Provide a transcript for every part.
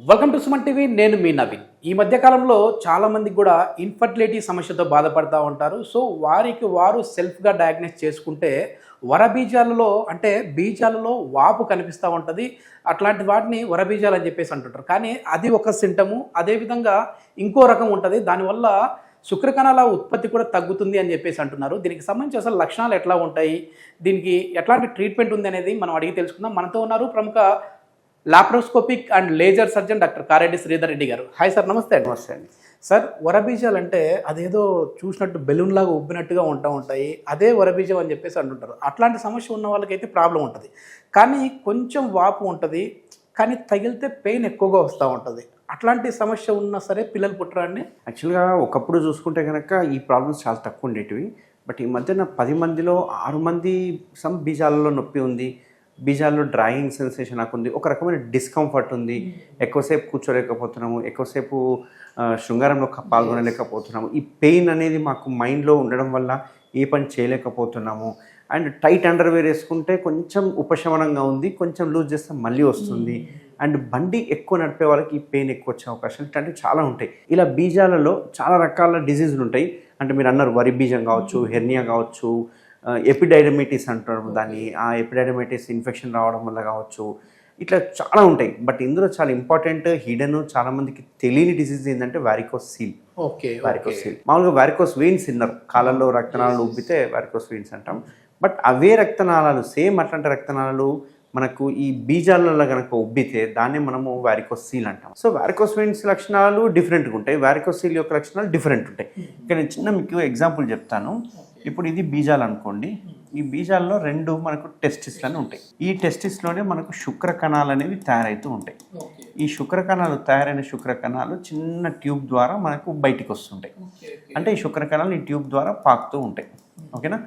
Welcome to Suman TV. నేను మీ నవీన్. ఈ మధ్య కాలంలో చాలా మందికి కూడా ఇన్ఫర్టిలిటీ సమస్యతో బాధపడుతూ ఉంటారు. సో వారికి వారు సెల్ఫ్గా డయాగ్నోస్ చేసుకుంటే వరబీజాలలో అంటే బీజాలలో వాపు కనిపిస్తూ ఉంటుంది. అట్లాంటి వాటిని వరబీజాలు అని చెప్పేసి అంటుంటారు. కానీ అది ఒక సింటము. అదేవిధంగా ఇంకో రకం ఉంటుంది. దానివల్ల శుక్రకణాల ఉత్పత్తి కూడా తగ్గుతుంది అని చెప్పేసి అంటున్నారు. దీనికి సంబంధించి అసలు లక్షణాలు ఎట్లా ఉంటాయి, దీనికి ఎట్లాంటి ట్రీట్మెంట్ ఉంది అనేది మనం అడిగి తెలుసుకుందాం. మనతో ఉన్నారు ప్రముఖ laparoscopic and laser surgeon doctor Kareddy Sridhar Reddy గారు. Hi sir. నమస్తే. నమస్తే అండి. సార్, వరబీజాలు అంటే అదేదో చూసినట్టు బెలూన్ లాగా ఉబ్బినట్టుగా ఉంటాయి. అదే వరబీజం అని చెప్పేసి అంటుంటారు. అట్లాంటి సమస్య ఉన్న వాళ్ళకైతే ప్రాబ్లం ఉంటుంది. కానీ కొంచెం వాపు ఉంటుంది, కానీ తగిలితే పెయిన్ ఎక్కువగా వస్తూ ఉంటుంది. అట్లాంటి సమస్య ఉన్నా సరే పిల్లలు పుట్టరా అండి? యాక్చువల్గా ఒకప్పుడు చూసుకుంటే కనుక ఈ ప్రాబ్లమ్స్ చాలా తక్కువ ఉండేటివి. బట్ ఈ మధ్యన 10 మందిలో 6 మంది బీజాలలో నొప్పి ఉంది, బీజాల్లో డ్రాయింగ్ సెన్సేషన్ నాకు ఉంది, ఒక రకమైన డిస్కంఫర్ట్ ఉంది, ఎక్కువసేపు కూర్చోలేకపోతున్నాము, ఎక్కువసేపు శృంగారంలో పాల్గొనలేకపోతున్నాము, ఈ పెయిన్ అనేది మాకు మైండ్లో ఉండడం వల్ల ఏ పని చేయలేకపోతున్నాము, అండ్ టైట్ అండర్వేర్ వేసుకుంటే కొంచెం ఉపశమనంగా ఉంది, కొంచెం లూజ్ చేస్తే మళ్ళీ వస్తుంది, అండ్ బండి ఎక్కువ నడిపే వాళ్ళకి ఈ పెయిన్ ఎక్కువ వచ్చే అవకాశాలు ఇట్లాంటివి చాలా ఉంటాయి. ఇలా బీజాలలో చాలా రకాల డిజీజులు ఉంటాయి. అంటే మీరు అన్నారు వరి బీజం కావచ్చు, హెర్నియా కావచ్చు, ఎపిడైడమైటిస్ అంటారు దాన్ని, ఆ ఎపిడైడమైటిస్ ఇన్ఫెక్షన్ రావడం వల్ల కావచ్చు, ఇట్లా చాలా ఉంటాయి. బట్ ఇందులో చాలా ఇంపార్టెంట్ హిడెన్ చాలామందికి తెలియని డిసీజ్ ఏంటంటే వారికోస్ సీల్. వారికోస్ సీల్ మామూలుగా వారికోస్ వెయిన్స్ విన్నారు, కాళ్ళల్లో రక్తనాళాలు ఉబ్బితే వారికోస్ వెయిన్స్ అంటాం. బట్ అవే రక్తనాళాలు సేమ్ అట్లాంటి రక్తనాళాలు మనకు ఈ బీజాలలో కనుక ఉబ్బితే దాన్ని మనము వారికోస్ సీల్ అంటాం. సో వారికోస్ వెయిన్స్ లక్షణాలు డిఫరెంట్గా ఉంటాయి, వారికోస్ సీల్ యొక్క లక్షణాలు డిఫరెంట్ ఉంటాయి. ఇక్కడ నేను చిన్న మీకు ఎగ్జాంపుల్ చెప్తాను. ఇప్పుడు ఇది బీజాలు అనుకోండి. ఈ బీజాల్లో 2 మనకు టెస్టిస్లు అని ఉంటాయి. ఈ టెస్టిస్లోనే మనకు శుక్రకణాలు అనేవి తయారవుతూ ఉంటాయి. ఈ శుక్రకణాలు తయారైన శుక్రకణాలు చిన్న ట్యూబ్ ద్వారా మనకు బయటికి వస్తుంటాయి. అంటే ఈ శుక్రకణాలు ఈ ట్యూబ్ ద్వారా పాకుతూ ఉంటాయి. ఓకేనా?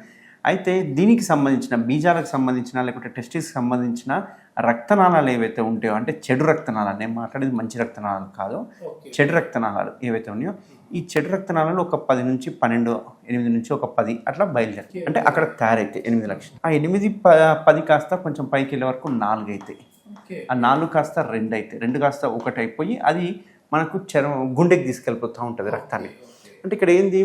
అయితే దీనికి సంబంధించిన బీజాలకు సంబంధించిన లేకపోతే టెస్టిస్కి సంబంధించిన రక్తనాళాలు ఏవైతే ఉంటాయో, అంటే చెడు రక్తనాళాలు, నేను మాట్లాడేది మంచి రక్తనాళాలు కాదు, చెడు రక్తనాళాలు ఏవైతే ఉన్నాయో, ఈ చెడు రక్తనాళాలు ఒక 10 నుంచి 12, 8 నుంచి ఒక 10 అట్లా బయలుదేరుతాయి. అంటే అక్కడ తయారైతే 8 లక్షలు. ఆ 8, 10 కాస్త కొంచెం పైకి వెళ్ళే వరకు 4 అవుతాయి. ఆ 4 కాస్త 2 అవుతాయి, 2 కాస్త 1 అయిపోయి అది మనకు గుండెకి తీసుకెళ్ళిపోతూ ఉంటుంది రక్తాన్ని. అంటే ఇక్కడ ఏంది,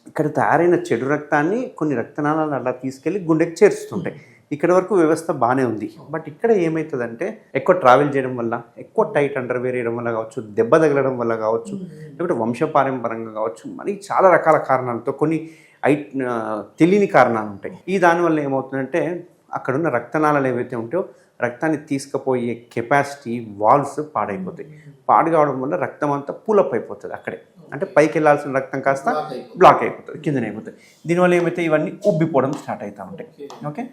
ఇక్కడ తయారైన చెడు రక్తాన్ని కొన్ని రక్తనాళాలు అలా తీసుకెళ్ళి గుండెకి చేరుస్తుంటాయి. ఇక్కడ వరకు వ్యవస్థ బాగానే ఉంది. బట్ ఇక్కడ ఏమవుతుందంటే ఎక్కువ ట్రావెల్ చేయడం వల్ల, ఎక్కువ టైట్ అండర్వేర్ వేయడం వల్ల కావచ్చు, దెబ్బ తగలడం వల్ల కావచ్చు, లేకపోతే వంశపారంపరంగా కావచ్చు, మరి చాలా రకాల కారణాలతో కొన్ని తెలియని కారణాలు ఉంటాయి. ఈ దానివల్ల ఏమవుతుందంటే అక్కడున్న రక్తనాళాలు ఏవైతే ఉంటాయో రక్తాన్ని తీసుకుపోయే కెపాసిటీ వాల్వ్స్ పాడైపోతాయి. పాడు కావడం వల్ల రక్తం అంతా పూలప్ అయిపోతుంది అక్కడే. అంటే పైకి వెళ్ళాల్సిన రక్తం కాస్త బ్లాక్ అయిపోతుంది, కిందనే అయిపోతుంది. దీనివల్ల ఏమైతే ఇవన్నీ ఉబ్బిపోవడం స్టార్ట్ అవుతూ ఉంటాయి. ఓకే,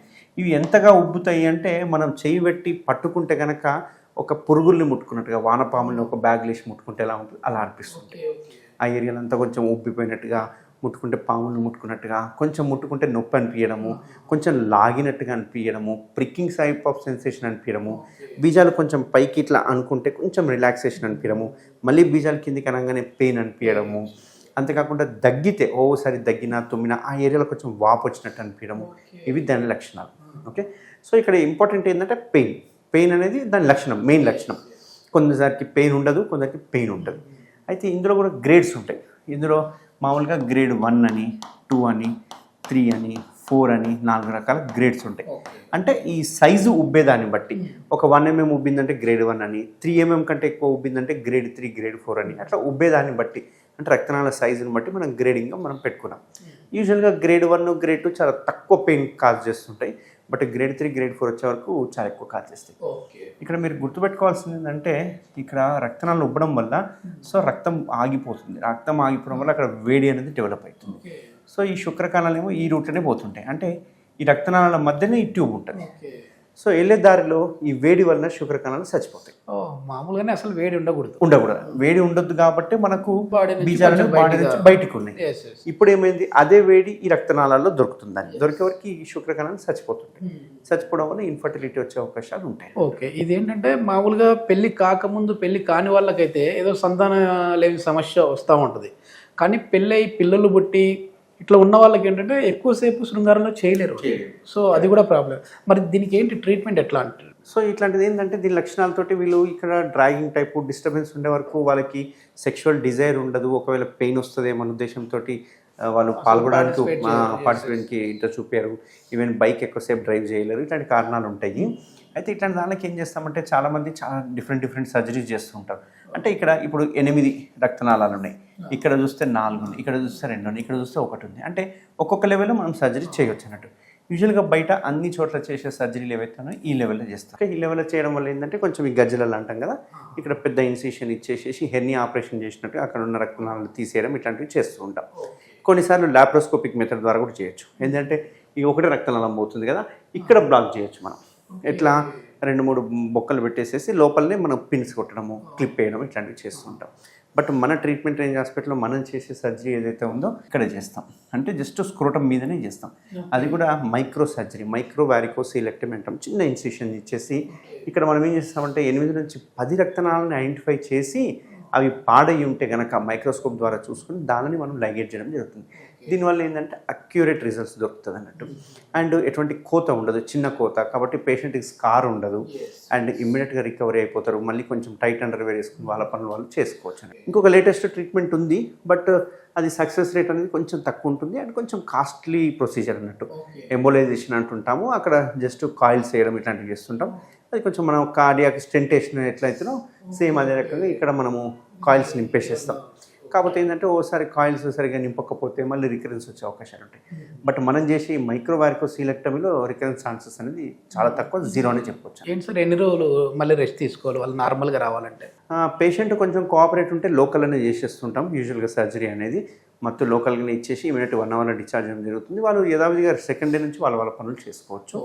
ఇవి ఎంతగా ఉబ్బుతాయి అంటే మనం చేయి పెట్టి పట్టుకుంటే కనుక ఒక పురుగుల్ని ముట్టుకున్నట్టుగా, వానపాముల్ని ఒక బ్యాగ్లు వేసి ముట్టుకుంటే ఎలా ఉంటుంది అలా అనిపిస్తుంది. ఆ ఏరియాలో అంతా కొంచెం ఉబ్బిపోయినట్టుగా, ముట్టుకుంటే పాములను ముట్టుకున్నట్టుగా, కొంచెం ముట్టుకుంటే నొప్పి అనిపించడము, కొంచెం లాగినట్టుగా అనిపించడము, ప్రిక్కింగ్ టైప్ ఆఫ్ సెన్సేషన్ అనిపించడము, బీజాలు కొంచెం పైకి ఇట్లా అనుకుంటే కొంచెం రిలాక్సేషన్ అనిపించడము, మళ్ళీ బీజాలు కిందికి అనగానే పెయిన్ అనిపించడము, అంతేకాకుండా దగ్గితే ఓసారి దగ్గినా తుమ్మినా ఆ ఏరియాలో కొంచెం వాపు వచ్చినట్టు అనిపించడము, ఇవి దాని లక్షణాలు. ఓకే, సో ఇక్కడ ఇంపార్టెంట్ ఏంటంటే పెయిన్ అనేది దాని లక్షణం, మెయిన్ లక్షణం. కొందరికి పెయిన్ ఉండదు, కొందరికి పెయిన్ ఉంటుంది. అయితే ఇందులో కూడా గ్రేడ్స్ ఉంటాయి. ఇందులో మామూలుగా గ్రేడ్ 1 అని, 2 అని, 3 అని, 4 అని 4 రకాల గ్రేడ్స్ ఉంటాయి. అంటే ఈ సైజు ఉబ్బేదాన్ని బట్టి ఒక 1 mm ఉబ్బిందంటే గ్రేడ్ 1 అని, 3 mm కంటే ఎక్కువ ఉబ్బిందంటే గ్రేడ్ 3, గ్రేడ్ 4 అని, అట్లా ఉబ్బేదాన్ని బట్టి, అంటే రక్తనాళ సైజుని బట్టి మనం గ్రేడింగ్గా మనం పెట్టుకున్నాం. యూజువల్గా గ్రేడ్ 1, గ్రేడ్ 2 చాలా తక్కువ పెయిన్ కాజ్ చేస్తుంటాయి. బట్ గ్రేడ్ 3, గ్రేడ్ 4 వచ్చే వరకు చాలా ఎక్కువ కాజ్ చేస్తాయి. ఇక్కడ మీరు గుర్తుపెట్టుకోవాల్సింది ఏంటంటే ఇక్కడ రక్తనాళాలు ఉబ్బడం వల్ల సో రక్తం ఆగిపోతుంది. రక్తం ఆగిపోవడం వల్ల అక్కడ వేడి అనేది డెవలప్ అవుతుంది. సో ఈ శుక్రకణాలు ఏమో ఈ రూట్లోనే పోతుంటాయి. అంటే ఈ రక్తనాళాల మధ్యనే ఈ ట్యూబ్ ఉంటుంది. సో వెళ్ళే దారిలో ఈ వేడి వల్ల శుక్రకణాలు చచ్చిపోతాయి. మామూలుగానే అసలు వేడి ఉండకూడదు. వేడి ఉండొద్దు కాబట్టి మనకు బీజాలు బాడీ నుంచి బయటకు ఉన్నాయి. ఇప్పుడు ఏమైంది, అదే వేడి ఈ రక్తనాళాల్లో దొరుకుతుందని దొరికేవరకు ఈ శుక్రకణాలు చచ్చిపోతుంటాయి. చచ్చిపోవడం వల్ల ఇన్ఫర్టిలిటీ వచ్చే అవకాశాలు ఉంటాయి. ఓకే, ఇదేంటంటే మామూలుగా పెళ్లి కాకముందు, పెళ్లి కాని వాళ్ళకైతే ఏదో సంతానం లేని సమస్య వస్తూ ఉంటుంది. కానీ పెళ్ళై పిల్లలు పుట్టి ఇట్లా ఉన్న వాళ్ళకి ఏంటంటే ఎక్కువసేపు శృంగారంలో చేయలేరు. సో అది కూడా ప్రాబ్లం. మరి దీనికి ఏంటి ట్రీట్మెంట్ ఎట్లా అంటారు? సో ఇట్లాంటిది ఏంటంటే దీని లక్షణాలతోటి వీళ్ళు ఇక్కడ డ్రాగింగ్ టైపు డిస్టర్బెన్స్ ఉండే వరకు వాళ్ళకి సెక్షువల్ డిజైర్ ఉండదు, ఒకవేళ పెయిన్ వస్తుందేమో అనే ఉద్దేశంతో వాళ్ళు పాల్గొనడానికి పార్టిసిపేట్కి ఇంట్రెస్ట్ చూపారు, ఈవెన్ బైక్ ఎక్కువసేపు డ్రైవ్ చేయలేరు, ఇట్లాంటి కారణాలు ఉంటాయి. అయితే ఇట్లాంటి దానికి ఏం చేస్తామంటే చాలామంది చాలా డిఫరెంట్ సర్జరీస్ చేస్తూ ఉంటారు. అంటే ఇక్కడ ఇప్పుడు 8 రక్తనాళాలు ఉన్నాయి, ఇక్కడ చూస్తే 4 ఉన్నాయి, ఇక్కడ చూస్తే 2 ఉన్నాయి, ఇక్కడ చూస్తే 1 ఉంది. అంటే ఒక్కొక్క లెవెల్లో మనం సర్జరీ చేయవచ్చు అన్నట్టు. యూజువల్గా బయట అన్ని చోట్ల చేసే సర్జరీలు ఏవైతే ఉన్నాయో ఈ లెవెల్లో చేస్తాం. ఈ లెవెల్లో చేయడం వల్ల ఏంటంటే కొంచెం ఈ గజ్జలలు అంటాం కదా, ఇక్కడ పెద్ద ఇన్సిషన్ ఇచ్చేసేసి హెర్నియా ఆపరేషన్ చేసినట్టు అక్కడ ఉన్న రక్తనాళాలు తీసేయడం ఇట్లాంటివి చేస్తూ ఉంటాం. కొన్నిసార్లు లాప్రోస్కోపిక్ మెథడ్ ద్వారా కూడా చేయొచ్చు. ఎందుకంటే ఈ ఒకటే రక్తనాళం పోతుంది కదా, ఇక్కడ బ్లాక్ చేయొచ్చు మనం. ఎట్లా 2-3 బొక్కలు పెట్టేసేసి లోపలనే మనం పిన్స్ కొట్టడము, క్లిప్ వేయడం ఇట్లాంటివి చేస్తుంటాం. బట్ మన ట్రీట్మెంట్ రేంజ్ హాస్పిటల్లో మనం చేసే సర్జరీ ఏదైతే ఉందో ఇక్కడ చేస్తాం. అంటే జస్ట్ స్క్రోటం మీదనే చేస్తాం. అది కూడా మైక్రో సర్జరీ, మైక్రో వారికోసీలెక్టమీ అంటాం. చిన్న ఇన్సిషన్ ఇచ్చేసి ఇక్కడ మనం ఏం చేస్తామంటే 8 నుంచి 10 రక్తనాళాలను ఐడెంటిఫై చేసి అవి పాడయి ఉంటే కనుక మైక్రోస్కోప్ ద్వారా చూసుకుని దానిని మనం లైగేట్ చేయడం జరుగుతుంది. దీనివల్ల ఏంటంటే అక్యూరేట్ రిజల్ట్స్ దొరుకుతుంది అన్నట్టు. అండ్ ఎటువంటి కోత ఉండదు, చిన్న కోత కాబట్టి పేషెంట్కి స్కార్ ఉండదు అండ్ ఇమ్మీడియట్గా రికవరీ అయిపోతారు. మళ్ళీ కొంచెం టైట్ అండర్వేర్ వేసుకుని వాళ్ళ పనులు వాళ్ళు చేసుకోవచ్చు. ఇంకొక లేటెస్ట్ ట్రీట్మెంట్ ఉంది, బట్ అది సక్సెస్ రేట్ అనేది కొంచెం తక్కువ ఉంటుంది అండ్ కొంచెం కాస్ట్లీ ప్రొసీజర్ అన్నట్టు. ఎంబోలైజేషన్ అంటుంటాము, అక్కడ జస్ట్ కాయిల్స్ వేయడం ఇట్లాంటివి చేస్తుంటాం. అది కొంచెం మనం కార్డియాక్ స్టెంటేషన్ ఎట్లయితేనో సేమ్ అదే రకంగా ఇక్కడ మనము కాయిల్స్ నింపేసేస్తాం. కాకపోతే ఏంటంటే ఓసారి కాయిల్స్ సరిగ్గా నింపకపోతే మళ్ళీ రికరెన్స్ వచ్చే అవకాశాలు ఉంటాయి. బట్ మనం చేసి మైక్రోవారికోసీలెక్టమీలో రికరెన్స్ ఛాన్సెస్ అనేది చాలా తక్కువ, 0 అని చెప్పొచ్చు. ఏంటి సార్, ఎన్ని రోజులు మళ్ళీ రెస్ట్ తీసుకోవాలి వాళ్ళు నార్మల్గా రావాలంటే? పేషెంట్ కొంచెం కోఆపరేట్ ఉంటే లోకల్ అనేది చేసేస్తుంటాం. యూజువల్గా సర్జరీ అనేది మొత్తం లోకల్గానే ఇచ్చేసి ఇమీడియట్ 1 అవర్లో డిశ్చార్జ్ చేయడం జరుగుతుంది. వాళ్ళు యథావిధిగా సెకండ్ డే నుంచి వాళ్ళ పనులు చేసుకోవచ్చు.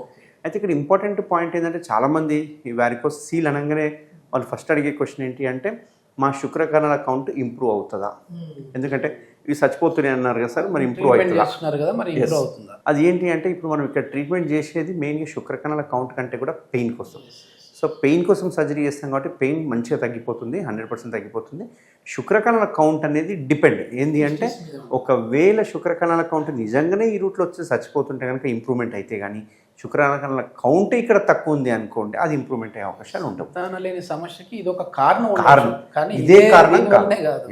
అయితే ఇక్కడ ఇంపార్టెంట్ పాయింట్ ఏంటంటే చాలామంది ఈ వారికోస్ సీల్ అనగానే వాళ్ళు ఫస్ట్ అడిగే క్వశ్చన్ ఏంటి అంటే మా శుక్రకణాల కౌంట్ ఇంప్రూవ్ అవుతుందా? ఎందుకంటే ఇవి చచ్చిపోతున్నాయి అన్నారు కదా సార్, మరి ఇంప్రూవ్ అవుతుందా? అది ఏంటి అంటే ఇప్పుడు మనం ఇక్కడ ట్రీట్మెంట్ చేసేది మెయిన్గా శుక్రకణాల కౌంట్ కంటే కూడా పెయిన్ కోసం. సో పెయిన్ కోసం సర్జరీ చేస్తాం కాబట్టి పెయిన్ మంచిగా తగ్గిపోతుంది, 100% తగ్గిపోతుంది. శుక్రకణాల కౌంట్ అనేది డిపెండ్ ఏంది అంటే ఒకవేళ శుక్రకణాల కౌంట్ నిజంగానే ఈ రూట్లో వచ్చి చచ్చిపోతుంటే కనుక ఇంప్రూవ్మెంట్ అయితే కానీ శుక్రకణాల కౌంట్ ఇక్కడ తక్కువ ఉంది అనుకోండి, అది ఇంప్రూవ్మెంట్ అయ్యే అవకాశాలు ఉంటాయి. సంతానం లేని సమస్యకి ఇది ఒక కారణం, కానీ ఇదే కారణం కాదు.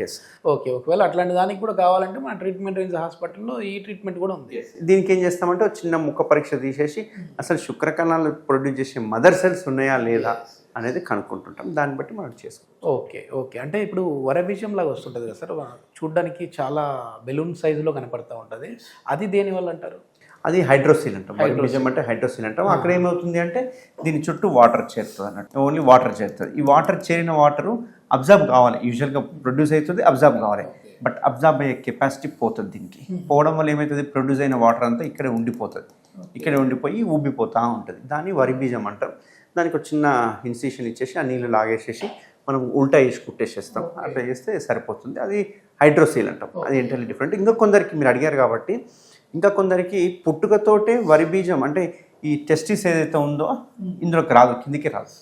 ఓకే, ఒకవేళ అట్లాంటి దానికి కూడా కావాలంటే మన ట్రీట్మెంట్ రేంజ్ హాస్పిటల్లో ఈ ట్రీట్మెంట్ కూడా ఉంది. దీనికి ఏం చేస్తామంటే ఒక చిన్న ముక్క పరీక్ష తీసేసి అసలు శుక్రకణాలు ప్రొడ్యూస్ చేసే మదర్ సెల్స్ ఉన్నాయా లేదా అనేది కనుక్కుంటుంటాం. దాన్ని బట్టి మనం చేసుకోవాలి. ఓకే అంటే ఇప్పుడు వరబీజం లాగా వస్తుంటుంది కదా సార్, చూడడానికి చాలా బెలూన్ సైజులో కనపడతా ఉంటుంది, అది దేనివల్ల అంటారు? అది హైడ్రోసిల్ అంటాం. వరబీజం అంటే హైడ్రోసిల్ అంటాం. అక్కడ ఏమవుతుంది అంటే దీని చుట్టూ వాటర్ చేరుతుంది అన్నట్టు, ఓన్లీ వాటర్ చేరుతుంది. ఈ వాటర్ చేరిన వాటరు అబ్జర్వ్ కావాలి, యూజువల్గా ప్రొడ్యూస్ అవుతుంది, అబ్జర్వ్ కావాలి. బట్ అబ్జర్వ్ అయ్యే కెపాసిటీ పోతుంది. దీనికి పోవడం వల్ల ఏమవుతుంది, ప్రొడ్యూస్ అయిన వాటర్ అంతా ఇక్కడే ఉండిపోతుంది, ఇక్కడే ఉండిపోయి ఊబిపోతూ ఉంటుంది. దాన్ని వరిబీజం అంటాం. దానికి ఒక చిన్న ఇన్సిషన్ ఇచ్చేసి ఆ నీళ్ళు లాగేసేసి మనం ఉల్టా వేసి కుట్టేసేస్తాం. అట్లా చేస్తే సరిపోతుంది. అది హైడ్రోసిల్ అంటాం. అది ఎంటైర్లీ డిఫరెంట్. ఇంకా కొందరికి మీరు అడిగారు కాబట్టి ఇంకా కొందరికి పుట్టుకతోటే వరిబీజం అంటే ఈ టెస్టిస్ ఏదైతే ఉందో ఇందులోకి రాదు, కిందికి రాదు.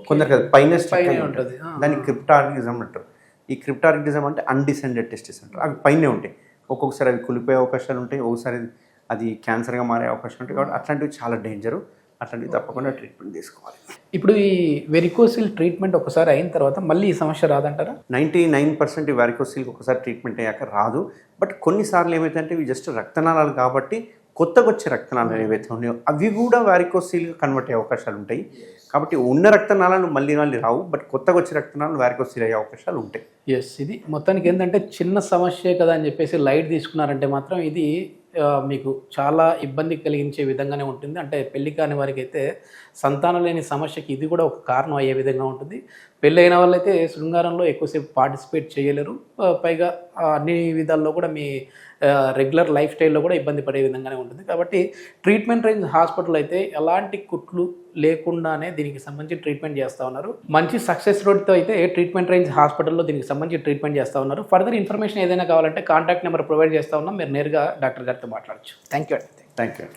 కొందరికి అది పైన ఉంటుంది, దాన్ని క్రిప్టారిగిజం అంటారు. ఈ క్రిప్టారిగిజం అంటే అన్డిసెండెడ్ టెస్టిస్ అంటారు. అవి పైనే ఉంటాయి. ఒక్కొక్కసారి అవి కులిపోయే అవకాశాలు ఉంటాయి, ఒకసారి అది క్యాన్సర్గా మారే అవకాశం ఉంటాయి. కాబట్టి అట్లాంటివి చాలా డేంజరు. అట్లాంటివి తప్పకుండా ట్రీట్మెంట్ తీసుకోవాలి. ఇప్పుడు ఈ వెరికోసిల్ ట్రీట్మెంట్ ఒకసారి అయిన తర్వాత మళ్ళీ ఈ సమస్య రాదంటారా? 99% ఈ వారికోసిల్కి ఒకసారి ట్రీట్మెంట్ అయ్యాక రాదు. బట్ కొన్నిసార్లు ఏమైతే ఇవి జస్ట్ రక్తనాళాలు కాబట్టి కొత్తగా వచ్చే రక్తనాళాలు ఏవైతే ఉన్నాయో అవి కూడా వారికోసిల్గా కన్వర్ట్ అయ్యే అవకాశాలు ఉంటాయి. కాబట్టి ఉన్న రక్తనాళాలు మళ్ళీ రావు, బట్ కొత్తగా వచ్చే రక్తనాళాలు వారికోసిల్ అయ్యే అవకాశాలు ఉంటాయి. ఇది మొత్తానికి ఏంటంటే చిన్న సమస్యే కదా అని చెప్పేసి లైట్ తీసుకున్నారంటే మాత్రం ఇది మీకు చాలా ఇబ్బంది కలిగించే విధంగానే ఉంటుంది. అంటే పెళ్లి కాని వారికి అయితే సంతానం లేని సమస్యకి ఇది కూడా ఒక కారణం అయ్యే విధంగా ఉంటుంది. పెళ్ళైన వాళ్ళైతే శృంగారంలో ఎక్కువసేపు పార్టిసిపేట్ చేయలేరు, పైగా అన్ని విధాల్లో కూడా మీ రెగ్యులర్ లైఫ్ స్టైల్లో కూడా ఇబ్బంది పడే విధంగానే ఉంటుంది. కాబట్టి ట్రీట్మెంట్ రేంజ్ హాస్పిటల్ అయితే ఎలాంటి కుట్లు లేకుండానే దీనికి సంబంధించి ట్రీట్మెంట్ చేస్తూ ఉన్నారు. మంచి సక్సెస్ రేట్తో అయితే ట్రీట్మెంట్ రేంజ్ హాస్పిటల్లో దీనికి సంబంధించి ట్రీట్మెంట్ చేస్తూ ఉన్నారు. ఫర్దర్ ఇన్ఫర్మేషన్ ఏదైనా కావాలంటే కాంటాక్ట్ నెంబర్ ప్రొవైడ్ చేస్తూ ఉన్నాం, మీరు నేరుగా డాక్టర్ గారితో మాట్లాడచ్చు. Thank you.